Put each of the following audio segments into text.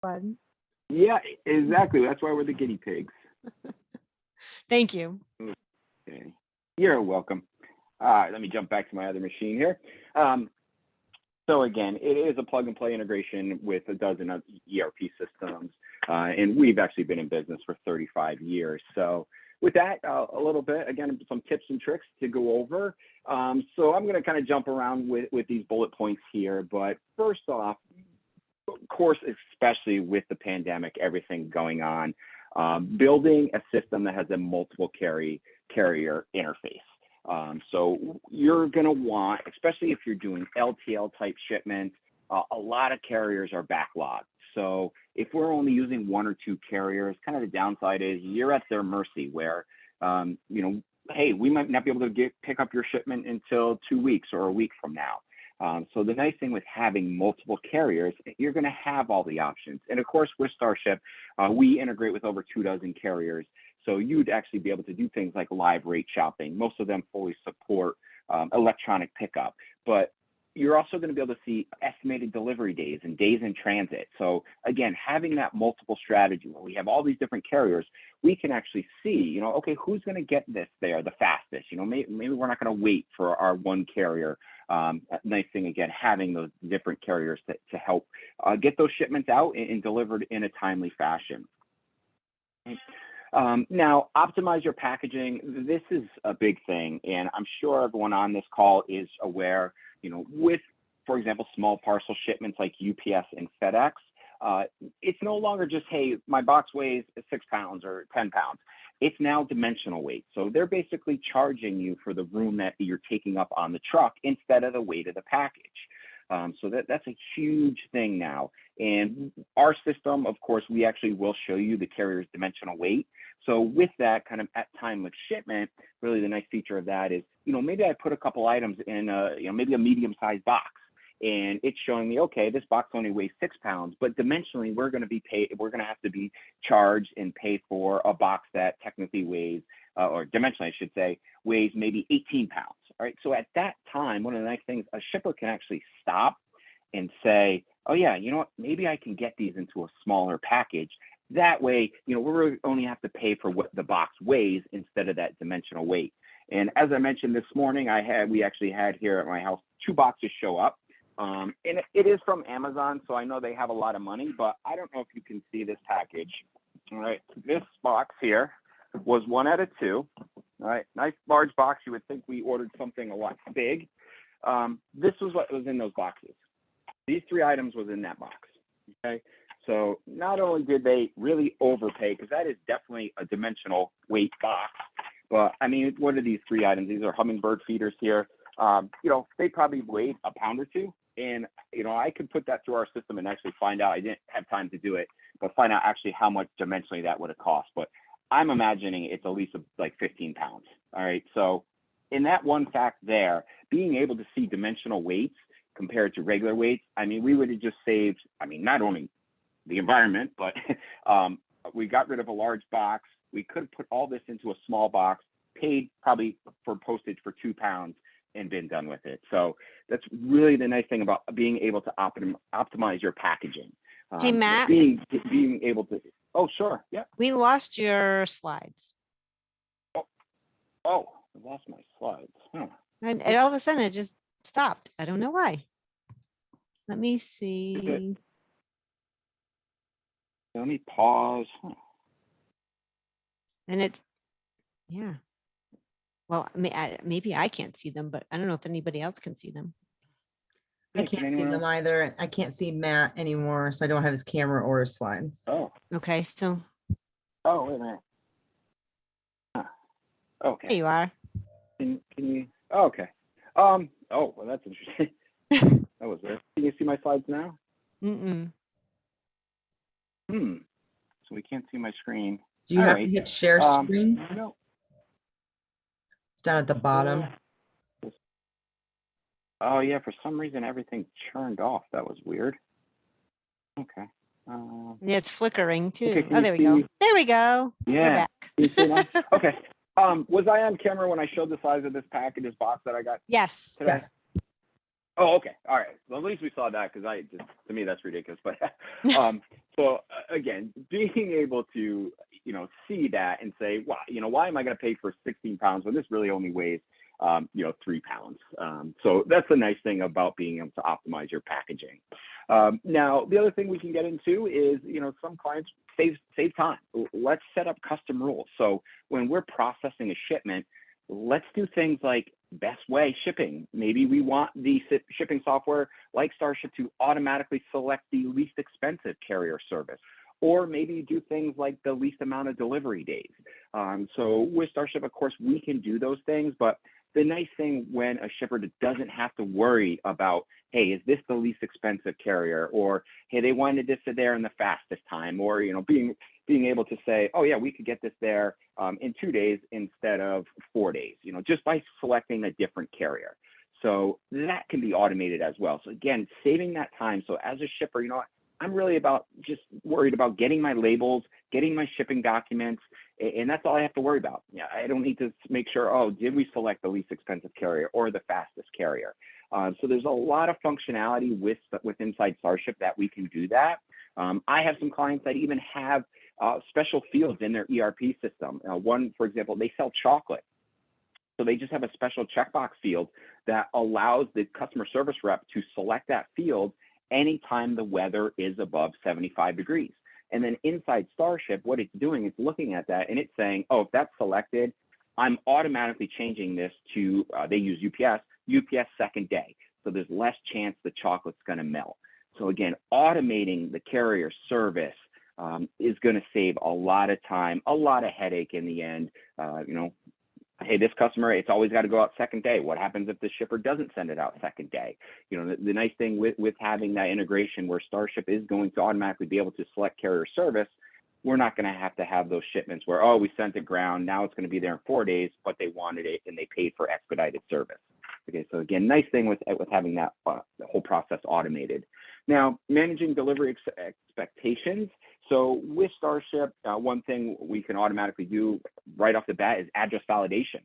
Fun. Yeah, exactly. That's why we're the guinea pigs. Thank you. Okay. You're welcome. Let me jump back to my other machine here. So again, it is a plug and play integration with a dozen of ERP systems, and we've actually been in business for 35 years. So with that, a little bit, again, some tips and tricks to go over. So I'm going to kind of jump around with these bullet points here. But first off, of course, especially with the pandemic, everything going on, building a system that has a multiple carrier interface. So you're going to want, especially if you're doing LTL type shipments, a lot of carriers are backlogged. So if we're only using one or two carriers, kind of the downside is you're at their mercy where, hey, we might not be able to pick up your shipment until 2 weeks or a week from now. So the nice thing with having multiple carriers, you're going to have all the options. And of course, with Starship, we integrate with over 24 carriers. So you'd actually be able to do things like live rate shopping. Most of them fully support electronic pickup, but you're also going to be able to see estimated delivery days and days in transit. So again, having that multiple strategy where we have all these different carriers, we can actually see, okay, who's going to get this there the fastest? Maybe we're not going to wait for our one carrier. Nice thing, again, having those different carriers to help get those shipments out and delivered in a timely fashion. Now, optimize your packaging. This is a big thing, and I'm sure everyone on this call is aware, with, for example, small parcel shipments like UPS and FedEx, it's no longer just, hey, my box weighs 6 pounds or 10 pounds. It's now dimensional weight. So they're basically charging you for the room that you're taking up on the truck instead of the weight of the package. So that's a huge thing now. And our system, of course, we actually will show you the carrier's dimensional weight. So with that, kind of at time of shipment, really the nice feature of that is, maybe I put a couple items in maybe a medium-sized box, and it's showing me, okay, this box only weighs 6 pounds, but dimensionally we're going to have to be charged and pay for a box that technically weighs, or dimensionally I should say, weighs maybe 18 pounds. All right. So at that time, one of the nice things, a shipper can actually stop and say, oh yeah, you know what, maybe I can get these into a smaller package. That way, we really only have to pay for what the box weighs instead of that dimensional weight. And as I mentioned this morning, we actually had here at my house 2 boxes show up. And it is from Amazon, so I know they have a lot of money, but I don't know if you can see this package. All right, this box here was 1 out of 2. All right, nice large box. You would think we ordered something a lot big. This was what was in those boxes. These 3 items was in that box. Okay, so not only did they really overpay, because that is definitely a dimensional weight box, but I mean, what are these 3 items? These are hummingbird feeders here. They probably weighed a pound or 2. And, I could put that through our system and actually find out. I didn't have time to do it, but find out actually how much dimensionally that would have cost. But I'm imagining it's at least like 15 pounds. All right. So in that one fact there, being able to see dimensional weights compared to regular weights, I mean, we would have just saved, not only the environment, but we got rid of a large box. We could have put all this into a small box, paid probably for postage for 2 pounds, and been done with it. So that's really the nice thing about being able to optimize your packaging. Hey, Matt. Being able to. Oh, sure. Yeah. We lost your slides. Oh, I lost my slides. Huh. And all of a sudden it just stopped. I don't know why. Let me see. Let me pause. Huh. And yeah. Well, maybe I can't see them, but I don't know if anybody else can see them. I can't see them either. I can't see Matt anymore, so I don't have his camera or his slides. Oh. Okay, so. Oh, wait a minute. Huh. Okay. There you are. Can you? Oh, okay. Oh, well, that's interesting. That was weird. Can you see my slides now? Mm-mm. So we can't see my screen. Do you have to hit share screen? No. It's down at the bottom. Oh yeah, for some reason everything turned off. That was weird. Okay. Yeah, it's flickering too. Okay, there we go. There we go. Yeah. We're back. Okay. Was I on camera when I showed the size of this package, box that I got? Yes. Today? Yes. Oh, okay. All right. Well, at least we saw that, because to me that's ridiculous. But So again, being able to, see that and say, wow, why am I going to pay for 16 pounds when this really only weighs, 3 pounds? So that's the nice thing about being able to optimize your packaging. Now, the other thing we can get into is, some clients save time. Let's set up custom rules. So when we're processing a shipment, let's do things like best way shipping. Maybe we want the shipping software like Starship to automatically select the least expensive carrier service, or maybe do things like the least amount of delivery days. So with Starship, of course, we can do those things, but the nice thing when a shipper doesn't have to worry about, hey, is this the least expensive carrier? Or, hey, they wanted this there in the fastest time, or, being able to say, oh yeah, we could get this there in 2 days instead of 4 days, just by selecting a different carrier. So that can be automated as well. So again, saving that time. So as a shipper, I'm really just worried about getting my labels, getting my shipping documents, and that's all I have to worry about. Yeah, I don't need to make sure, oh, did we select the least expensive carrier or the fastest carrier? So there's a lot of functionality with inside Starship that we can do that. I have some clients that even have special fields in their ERP system. One, for example, they sell chocolate. So they just have a special checkbox field that allows the customer service rep to select that field anytime the weather is above 75 degrees. And then inside Starship, what it's doing is looking at that and it's saying, oh, if that's selected, I'm automatically changing this to, they use UPS second day. So there's less chance the chocolate's gonna melt. So again, automating the carrier service is gonna save a lot of time, a lot of headache in the end. Hey, this customer, it's always got to go out second day. What happens if the shipper doesn't send it out second day? The nice thing with having that integration where Starship is going to automatically be able to select carrier service, we're not going to have those shipments where, oh, we sent it ground, now it's going to be there in 4 days, but they wanted it and they paid for expedited service. Okay, so again, nice thing with having that the whole process automated. Now, managing delivery expectations. So with Starship, one thing we can automatically do right off the bat is address validation.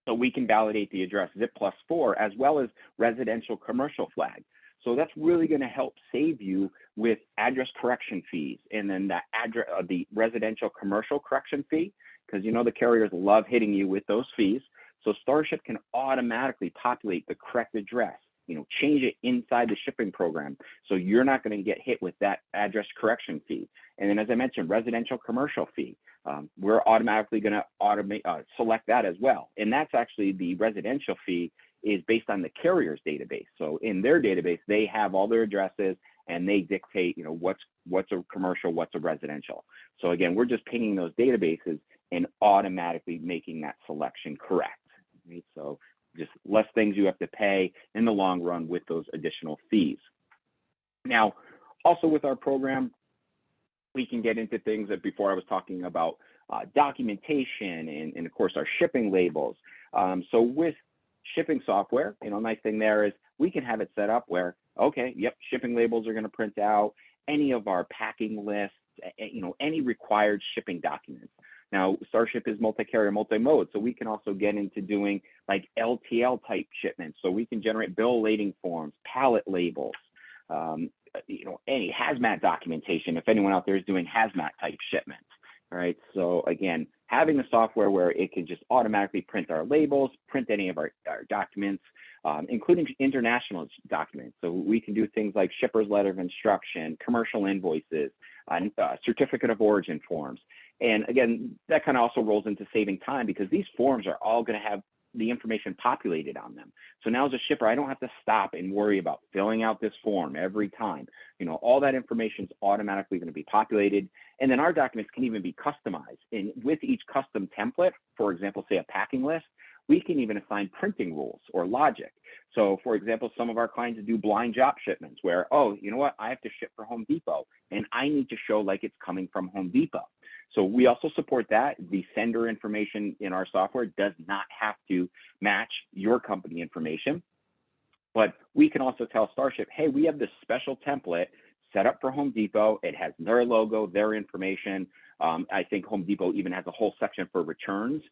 So we can validate the address ZIP+4 as well as residential commercial flag. So that's really going to help save you with address correction fees, and then the residential commercial correction fee, because the carriers love hitting you with those fees. So Starship can automatically populate the correct address, change it inside the shipping program. So you're not going to get hit with that address correction fee. And then, as I mentioned, residential commercial fee, we're automatically going to select that as well. And that's actually the residential fee is based on the carrier's database. So in their database, they have all their addresses and they dictate, what's a commercial, what's a residential. So again, we're just pinging those databases and automatically making that selection correct. Right? So just less things you have to pay in the long run with those additional fees. Now, also with our program, we can get into things that before I was talking about documentation and of course our shipping labels. So with shipping software, nice thing there is we can have it set up where, okay, yep, shipping labels are going to print out any of our packing lists, any required shipping documents. Now, Starship is multi-carrier, multi-mode, so we can also get into doing like LTL type shipments. So we can generate bill lading forms, pallet labels, any hazmat documentation, if anyone out there is doing hazmat type shipments. All right, so again, having the software where it can just automatically print our labels, print any of our documents, including international documents. So we can do things like shipper's letter of instruction, commercial invoices, certificate of origin forms. And again, that kind of also rolls into saving time because these forms are all going to have the information populated on them. So now as a shipper, I don't have to stop and worry about filling out this form every time. All that information is automatically going to be populated. And then our documents can even be customized. And with each custom template, for example, say a packing list, we can even assign printing rules or logic. So for example, some of our clients do blind drop shipments where, oh, you know what, I have to ship for Home Depot and I need to show like it's coming from Home Depot. So we also support that. The sender information in our software does not have to match your company information, but we can also tell Starship, hey, we have this special template set up for Home Depot. It has their logo, their information. I think Home Depot even has a whole section for returns.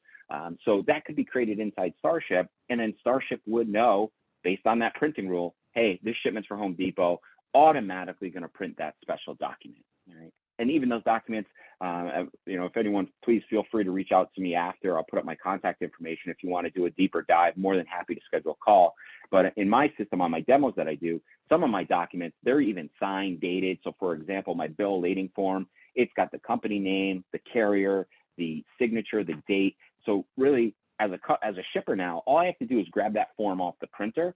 So that could be created inside Starship, and then Starship would know based on that printing rule, hey, this shipment's for Home Depot, automatically going to print that special document. And even those documents, if anyone, please feel free to reach out to me after. I'll put up my contact information if you want to do a deeper dive. More than happy to schedule a call. But in my system, on my demos that I do, some of my documents, they're even signed, dated. So for example, my bill of lading form, it's got the company name, the carrier, the signature, the date. So really, as a shipper now, all I have to do is grab that form off the printer,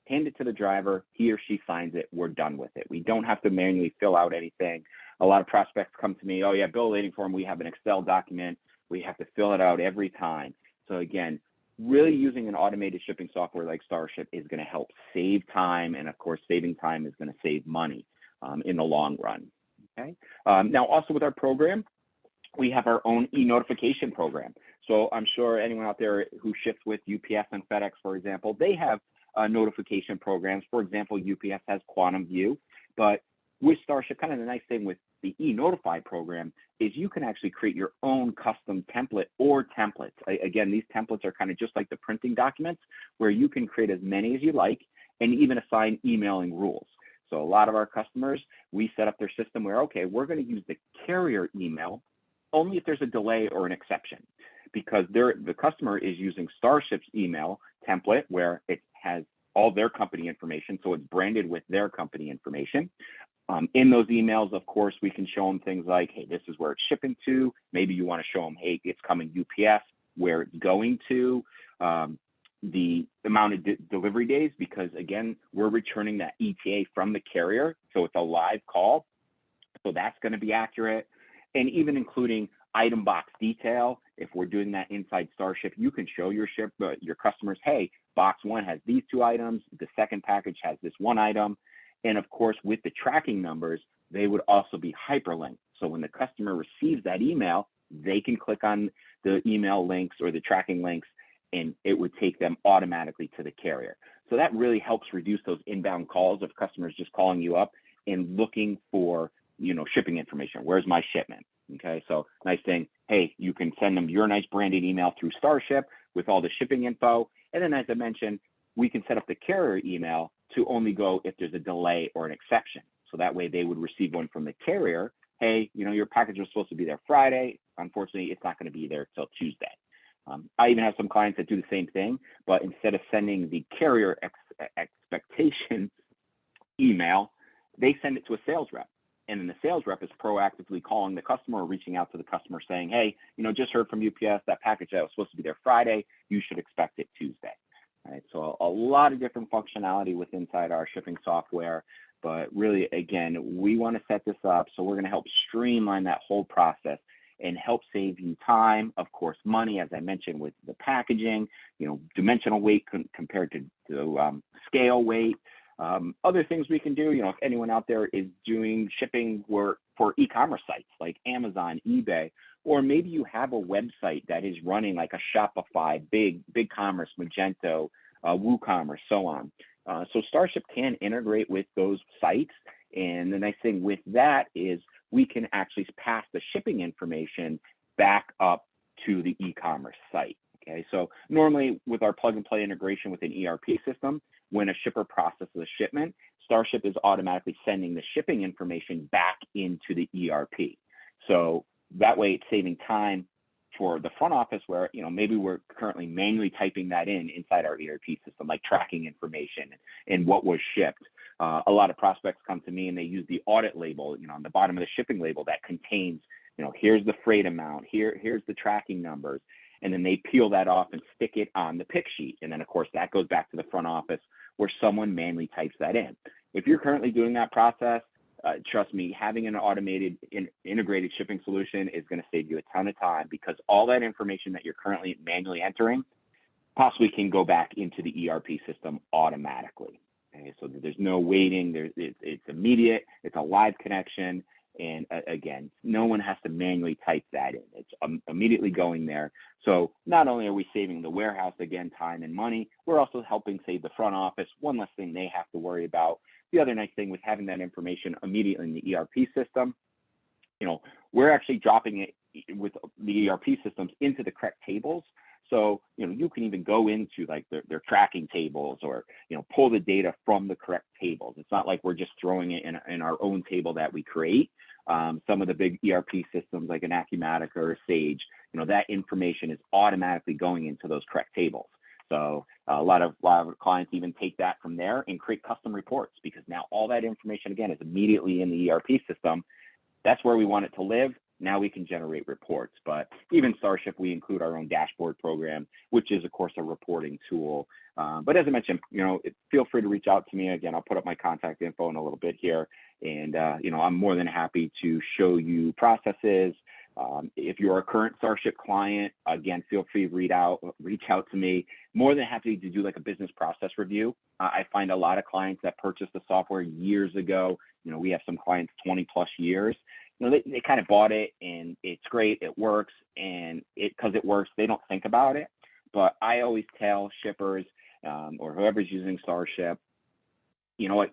hand it to the driver, he or she signs it, we're done with it. We don't have to manually fill out anything. A lot of prospects come to me, oh yeah, bill of lading form, we have an Excel document, we have to fill it out every time. So again, really using an automated shipping software like Starship is going to help save time, and of course, saving time is going to save money in the long run. Okay. Now, also with our program, we have our own e-notification program. So I'm sure anyone out there who ships with UPS and FedEx, for example, they have notification programs. For example, UPS has Quantum View, but with Starship, kind of the nice thing with the e-notify program is you can actually create your own custom template or templates. Again, these templates are kind of just like the printing documents, where you can create as many as you like and even assign emailing rules. So a lot of our customers, we set up their system where, okay, we're going to use the carrier email only if there's a delay or an exception, because the customer is using Starship's email template where it has all their company information, so it's branded with their company information. In those emails, of course, we can show them things like, hey, this is where it's shipping to. Maybe you want to show them, hey, it's coming UPS, where it's going to, the amount of delivery days, because again, we're returning that ETA from the carrier, so it's a live call. So that's going to be accurate. And even including item box detail. If we're doing that inside Starship, you can show your customers, hey, box one has these 2 items, the second package has this 1 item. And of course, with the tracking numbers, they would also be hyperlinked. So when the customer receives that email, they can click on the email links or the tracking links, and it would take them automatically to the carrier. So that really helps reduce those inbound calls of customers just calling you up and looking for, shipping information. Where's my shipment? Okay, so nice thing. Hey, you can send them your nice branded email through Starship with all the shipping info. And then, as I mentioned, we can set up the carrier email to only go if there's a delay or an exception. So that way they would receive one from the carrier. Hey, your package was supposed to be there Friday. Unfortunately, it's not going to be there till Tuesday. I even have some clients that do the same thing, but instead of sending the carrier expectation email, they send it to a sales rep. And then the sales rep is proactively calling the customer or reaching out to the customer saying, hey, just heard from UPS, that package that was supposed to be there Friday, you should expect it Tuesday. All right, so a lot of different functionality with inside our shipping software, but really, again, we want to set this up so we're going to help streamline that whole process and help save you time, of course, money, as I mentioned, with the packaging, dimensional weight compared to scale weight. Other things we can do, if anyone out there is doing shipping work for e-commerce sites like Amazon, eBay, or maybe you have a website that is running like a Shopify, BigCommerce, Magento, WooCommerce, so on. So Starship can integrate with those sites. And the nice thing with that is we can actually pass the shipping information back up to the e-commerce site. Okay, so normally with our plug and play integration with an ERP system, when a shipper processes a shipment, Starship is automatically sending the shipping information back into the ERP. So that way it's saving time for the front office where, maybe we're currently manually typing that inside our ERP system, like tracking information and what was shipped. A lot of prospects come to me and they use the audit label, on the bottom of the shipping label that contains, here's the freight amount, here's the tracking numbers. And then they peel that off and stick it on the pick sheet. And then, of course, that goes back to the front office where someone manually types that in. If you're currently doing that process, trust me, having an automated integrated shipping solution is going to save you a ton of time, because all that information that you're currently manually entering possibly can go back into the ERP system automatically. Okay, so there's no waiting. It's immediate. It's a live connection. And again, no one has to manually type that in. It's immediately going there. So not only are we saving the warehouse, again, time and money, we're also helping save the front office, one less thing they have to worry about. The other nice thing with having that information immediately in the ERP system, we're actually dropping it with the ERP systems into the correct tables. So, you can even go into like their tracking tables or, pull the data from the correct tables. It's not like we're just throwing it in our own table that we create. some of the big ERP systems like an Acumatica or a Sage, that information is automatically going into those correct tables. So a lot of clients even take that from there and create custom reports, because now all that information, again, is immediately in the ERP system. That's where we want it to live. Now we can generate reports. But even Starship, we include our own dashboard program, which is, of course, a reporting tool. But as I mentioned, feel free to reach out to me. Again, I'll put up my contact info in a little bit here. And, I'm more than happy to show you processes. If you're a current Starship client, again, feel free to reach out to me. More than happy to do like a business process review. I find a lot of clients that purchased the software years ago. We have some clients 20 plus years. They kind of bought it and it's great, it works, and because it works, they don't think about it. But I always tell shippers or whoever's using Starship,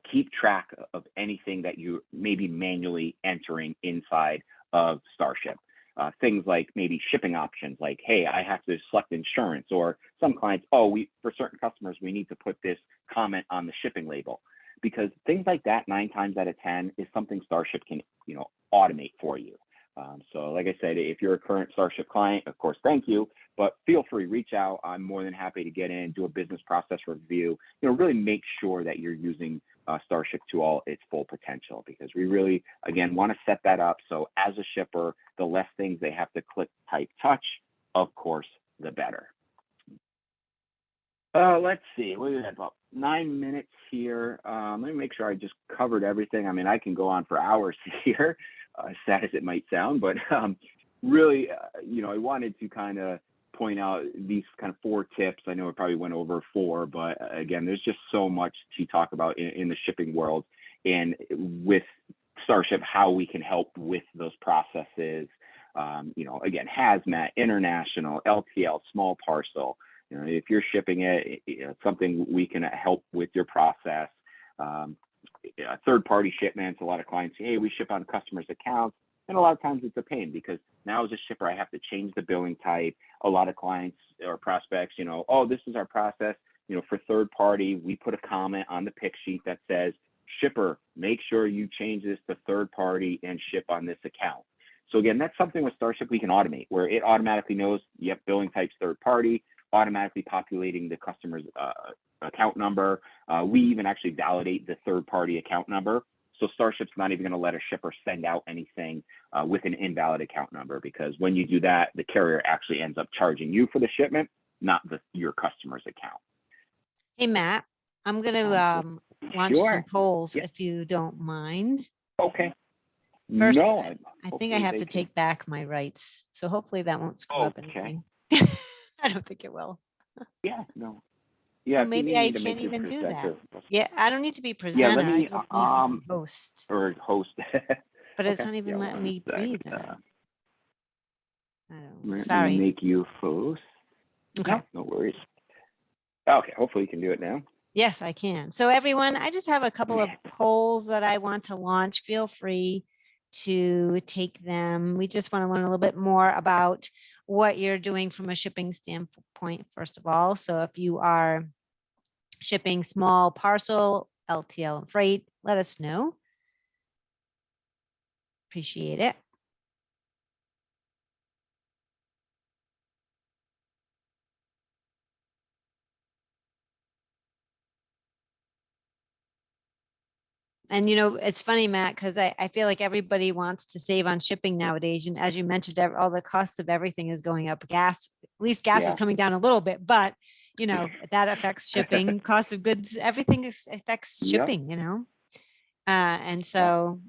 keep track of anything that you may be manually entering inside of Starship. Things like maybe shipping options, like, hey, I have to select insurance, or some clients, for certain customers, we need to put this comment on the shipping label, because things like that 9 times out of 10 is something Starship can, automate for you. So like I said, if you're a current Starship client, of course, thank you, but feel free, reach out. I'm more than happy to get in, do a business process review, really make sure that you're using Starship to all its full potential, because we really, again, want to set that up. So as a shipper, the less things they have to click, type, touch, of course, the better. Let's see, we have about 9 minutes here. Let me make sure I just covered everything. I mean, I can go on for hours here, as sad as it might sound, but really, I wanted to kind of point out these kind of 4 tips. I know I probably went over 4, but again, there's just so much to talk about in the shipping world, and with Starship, how we can help with those processes. Again, hazmat, international, LTL, small parcel. If you're shipping it, it's something we can help with your process. Third-party shipments, a lot of clients say, hey, we ship on customers' accounts. And a lot of times it's a pain, because now as a shipper, I have to change the billing type. A lot of clients or prospects, this is our process. For third party, we put a comment on the pick sheet that says, shipper, make sure you change this to third party and ship on this account. So again, that's something with Starship we can automate, where it automatically knows, yep, billing type's third party, automatically populating the customer's account number. We even actually validate the third party account number. So Starship's not even going to let a shipper send out anything with an invalid account number, because when you do that, the carrier actually ends up charging you for the shipment, not your customer's account. Hey, Matt, I'm going to launch some polls, if you don't mind. Okay. First, no, I think I have to take back my rights, so hopefully that won't screw up anything. I don't think it will. Yeah, no. Yeah, well, maybe I can't even do that. Yeah, I don't need to be presenter. I just need to be host. Or host. But it's not even letting me breathe. I don't know. Let Sorry. me make you host. Okay. No worries. Okay, hopefully you can do it now. Yes, I can. So everyone, I just have a couple of polls that I want to launch. Feel free to take them. We just want to learn a little bit more about what you're doing from a shipping standpoint, first of all. So if you are shipping small parcel, LTL and freight, let us know. Appreciate it. And, it's funny, Matt, because I feel like everybody wants to save on shipping nowadays. And as you mentioned, all the cost of everything is going up. Gas, at least gas is coming down a little bit, but, that affects shipping. Cost of goods, everything affects shipping, and so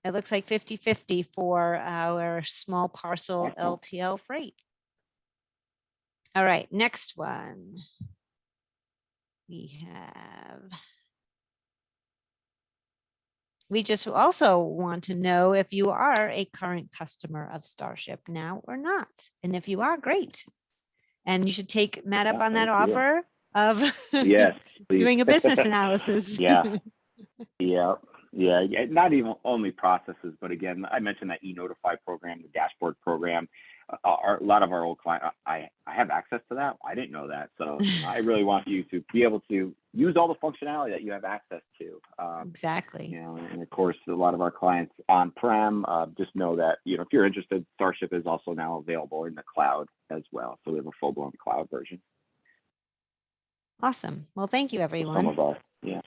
it looks like 50-50 for our small parcel LTL freight. All right, next one. We just also want to know if you are a current customer of Starship now or not. And if you are, great. And you should take Matt up on that offer of doing a business analysis. Yeah. Not even only processes, but again, I mentioned that e-notify program, the dashboard program. a lot of our old clients, I have access to that. I didn't know that. So I really want you to be able to use all the functionality that you have access to. Exactly. You know, and of course, a lot of our clients on-prem, just know that, you know, if you're interested, Starship is also now available in the cloud as well. So we have a full-blown cloud version. Awesome. Well, thank you, Some everyone, of us, yeah.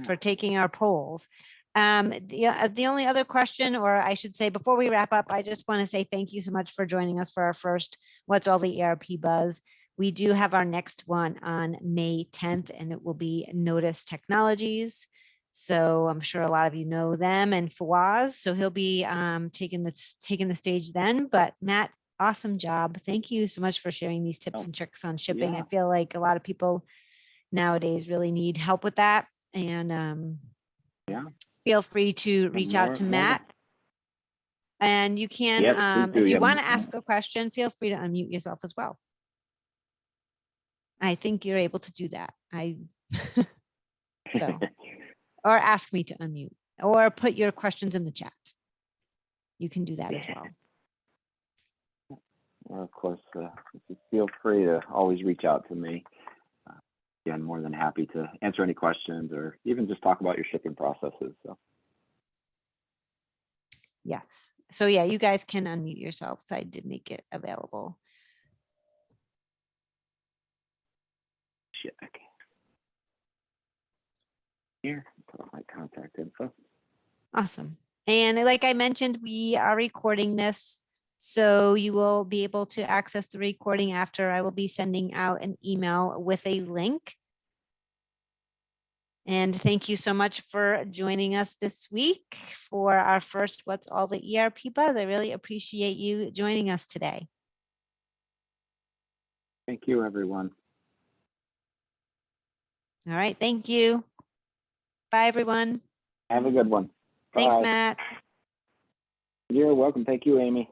for taking our polls. The only other question, or I should say, before we wrap up, I just want to say thank you so much for joining us for our first What's All the ERP Buzz. We do have our next one on May 10th, and it will be Notice Technologies. So I'm sure a lot of you know them and Fawaz. So he'll be taking the stage then. But Matt, awesome job. Thank you so much for sharing these tips and tricks on shipping. Yeah. I feel like a lot of people nowadays really need help with that. And feel free to reach out to Matt. And you can, if you want to ask a question, feel free to unmute yourself as well. I think you're able to do that. So, or ask me to unmute, or put your questions in the chat. You can do that as well. Well, of course, feel free to always reach out to me. I'm more than happy to answer any questions or even just talk about your shipping processes. So. Yes. So yeah, you guys can unmute yourselves. I did make it available. Check. Here, put my contact info. Awesome. And like I mentioned, we are recording this, so you will be able to access the recording after. I will be sending out an email with a link. And thank you so much for joining us this week for our first What's All the ERP Buzz. I really appreciate you joining us today. Thank you, everyone. All right. Thank you. Bye, everyone. Have a good one. Thanks, Bye. Matt. You're welcome. Thank you, Amy.